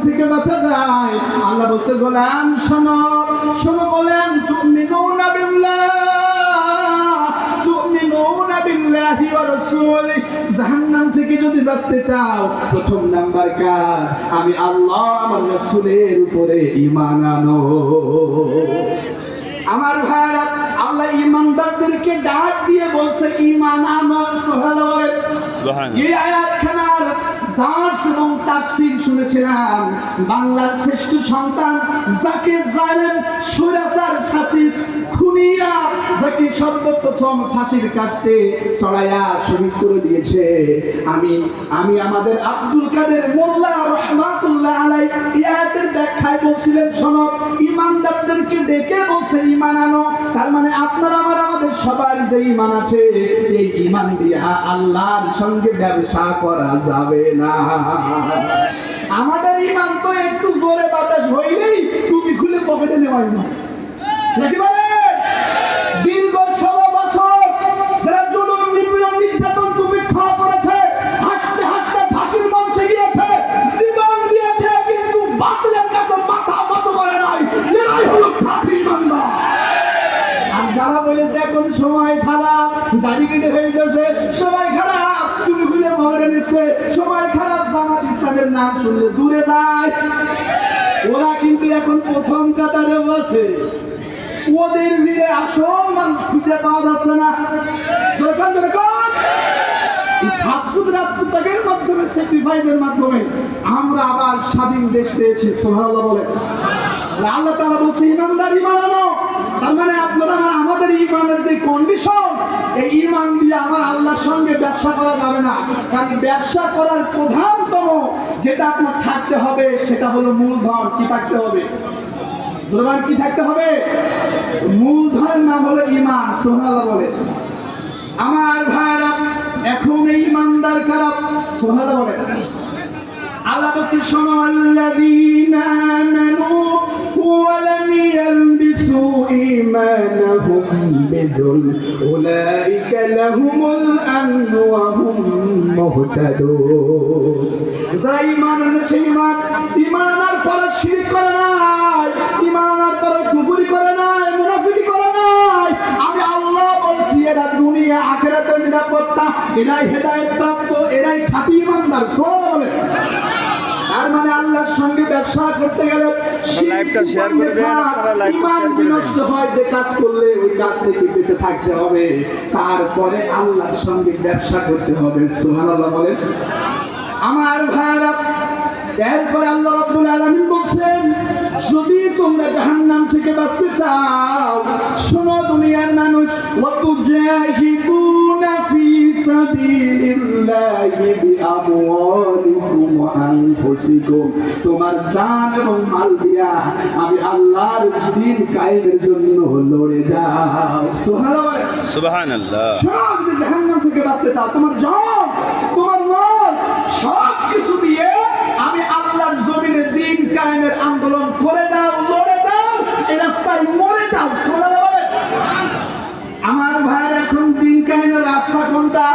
থেকে বাঁচা যায়। আল্লাহ বলছে গোলাম শোনো শোনো, বলেন তুমিনুনা বিল্লাহি ওয়া রাসূলিহি, জাহান্নাম থেকে যদি বাঁচতে চাও প্রথম নাম্বার কাজ আমি আল্লাহ আমার রাসূলের উপরে ঈমান আনো। আমার ভাইরা, আল্লাহ ঈমানদারদেরকে ডাক দিয়ে বলছে ঈমান আনো। সুবহানাল্লাহ। এই আয়াতখানার দাস এবং তাফসীর শুনেছিলাম বাংলার শ্রেষ্ঠ সন্তান, যাকে জালেম সুরাসার ফাঁসিস্ট খুনিরা যাকে সর্বপ্রথম ফাঁসির কাস্টে চড়াইয়া শহীদ করে দিয়েছে, আমি আমাদের আব্দুল কাদের মোল্লা রাহমাতুল্লাহ আলাইহি আয়াতের ব্যাখ্যায় বলছিলেন শোনো, ঈমানদারদেরকে ডেকে বলছে ঈমান আনো। তার মানে আপনারা আমাদের সবার যে ঈমান আছে এই ঈমান দিয়ে আল্লাহর সঙ্গে ব্যবসা করা যাবে না। আমাদের ঈমান তো একটু জোরে বাতাস হইলেই টুপি খুলে পকেটে নেওয়াই না, নাকি বলে? দীর্ঘ 16 বছর যারা জুলুম নিপীড়ন নির্যাতন দুর্ভিক্ষ করেছে, হাসতে হাসতে ফাঁসির মঞ্চে গিয়েছে, জীবন দিয়েছে, কিন্তু বাতিলের কাছে মাথা নত করে নাই। এরাই হলো খাঁটি ঈমানদার। আর যারা বলেছে এখন সময় খারাপ, দাড়ি কেটে ফেলতেছে, সময় খারাপ, তুমি খুলে মহড়ে নিচ্ছে, সময় খারাপ, জামাত ইসলামের নাম শুনলে দূরে যায়, ওরা কিন্তু এখন প্রথম কাতারে বসে। ওদের ভিড়ে আসল মানুষ খুঁজে পাওয়া যাচ্ছে না। ছাত্রদের আত্মত্যাগের মাধ্যমে, স্যাক্রিফাইসের মাধ্যমে আমরা আবার স্বাধীন দেশ পেয়েছি। সুবহানাল্লাহ বলে। আল্লাহ তাআলা বলছে ঈমানদার ঈমান আনো। তার মানে আপনারা আমাদের ঈমানের যে কন্ডিশন, এই ঈমান দিয়ে আমার আল্লাহর সঙ্গে ব্যবসা করা যাবে না। কারণ ব্যবসা করার প্রধানতম যেটা আপনার থাকতে হবে সেটা হলো মূলধন। কি থাকতে হবে? জোরবান কি থাকতে হবে? মূলধন নাম হলো ঈমান। সুবহানাল্লাহ বলে। আমার ভাইরা, এখন এই ঈমানদার খারাপ। সুবহানাল্লাহ বলে। আল্লাহ বলছে শোনো, আল্লাযীনা আমানু ওয়া লাম ইয়ালবিসু ঈমানাহুম বিযুলম উলাইকা লাহুমুল আমনু ওয়া হুম মুহতাদুন। যারা ঈমান এনেছে, ঈমান আনার পরে শিরক করে নাই, ঈমান আনার পরে কুফরি করে নাই, মুনাফিকি করে নাই, আমি আল্লাহ বলছি এরা দুনিয়া আখিরাতের নিরাপত্তা, এরাই হেদায়েত প্রাপ্ত, এরাই খাঁটি ঈমানদার। সুবহানাল্লাহ বলে। তার মানে আল্লাহর সঙ্গে ব্যবসা করতে গেলে লাইভটা শেয়ার করে দেন, আপনারা লাইভটা শেয়ার করে দেন। নষ্ট হয় যে কাজ করলে ওই কাজ থেকে বেঁচে থাকতে হবে, তারপরে আল্লাহর সঙ্গে ব্যবসা করতে হবে। সুবহানাল্লাহ বলেন। আমার ভাইরা, এরপরে আল্লাহ রাব্বুল আলামিন বলছেন যদি তোমরা জাহান্নাম থেকে বাঁচতে চাও, শোনো দুনিয়ার মানুষ, ওয়াতুজাহিদুনা ফি সাবিলিল্লাহি বিআমওয়ালিকুম ওয়া আনফুসিকুম, তোমার জান এবং মাল দিয়া আমি আল্লাহর দ্বীন কায়েমের জন্য লড়ে যাও। সুবহানাল্লাহ সুবহানাল্লাহ। শোনো, যদি জাহান্নাম থেকে বাঁচতে চাও, তোমার জান, তোমার মাল সব কিছু দিয়ে আমি আল্লাহর জমিনে দ্বীন কায়েমের আন্দোলন করে দাও, লড়ে দাও, এই রাস্তায় মরে যাও। সুবহানাল্লাহ। আমার ভাইরা, এখন দ্বীন কায়েমের রাস্তা কোনটা?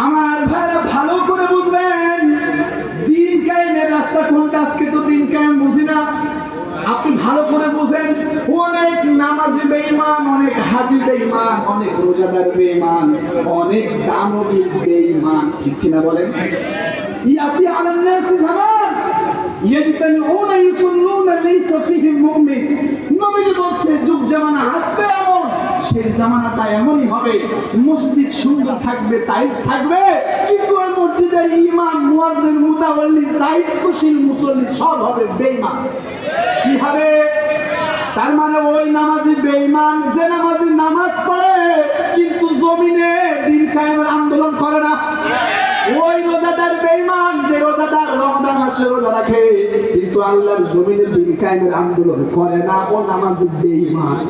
আমার ভাইরা ভালো করে বুঝবেন দ্বীন কায়েমের রাস্তা কোনটা। আজকে তো দ্বীন কায়েম বুঝি না, আপনি ভালো করে বুঝেন। অনেক নামাজি বেঈমান, অনেক হাজি বেঈমান, অনেক রোজাদার বেঈমান, অনেক দানবী বেঈমান। ঠিক কিনা বলেন? ইয়াতি আলান নাসি জামান ইয়াজতামিউনা ইউসাল্লুনা লাইসা ফীহিম মুমিন। নবীজি বলছে যুগ জামানা আসবে এমন, শেষ জামানাটা এমনই হবে, মসজিদ সুন্দর থাকবে, টাইলস থাকবে, কিন্তু ওই মসজিদের ইমাম, মুয়াজ্জিন, মুতাওয়াল্লি, দায়িত্বশীল মুসল্লি সব হবে বেঈমান। কি হবে? তার মানে ওই নামাজি বেঈমান যে নামাজি নামাজ পড়ে কিন্তু জমিনে দ্বীন কায়েমের আন্দোলন করে না। ওই রোজাদার বেঈমান যে রোজাদার রমজান মাসে রোজা রাখে কিন্তু আল্লাহর জমিনে দ্বীন কায়েমের আন্দোলন করে না, ও নামাজি বেঈমান।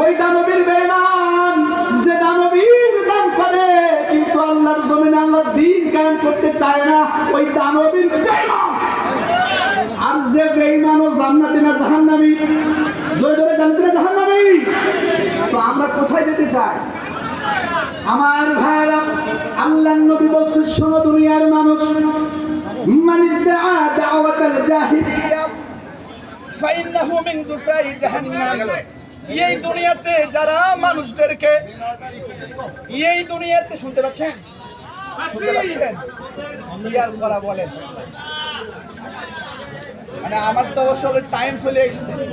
ওই দানবীর বেঈমান যে দানবীর দান করে কিন্তু আল্লাহর জমিনে আল্লাহর দ্বীন কায়েম করতে চায় না, ওই দানবীর বেঈমান। আর যে বেঈমান ও জান্নাতি না জাহান্নামী? জোরে জোরে জান্নাতি না জাহান্নামী? তো আমরা কোথায় যেতে চাই? আমার ভাইরা, আল্লাহর নবী বলছে শোনো দুনিয়ার মানুষ, মান ইদ্দাআ দাওয়াতাল জাহিলিয়া ফাইন্নাহু মিন দুসাই জাহান্নাম। এই দুনিয়াতে যারা মানুষদেরকে এই দুনিয়াতে শুনতে পাচ্ছেন ক্লিয়ার করা বলেন, মানে আমার তো অবশ্য টাইম চলে এসেছে।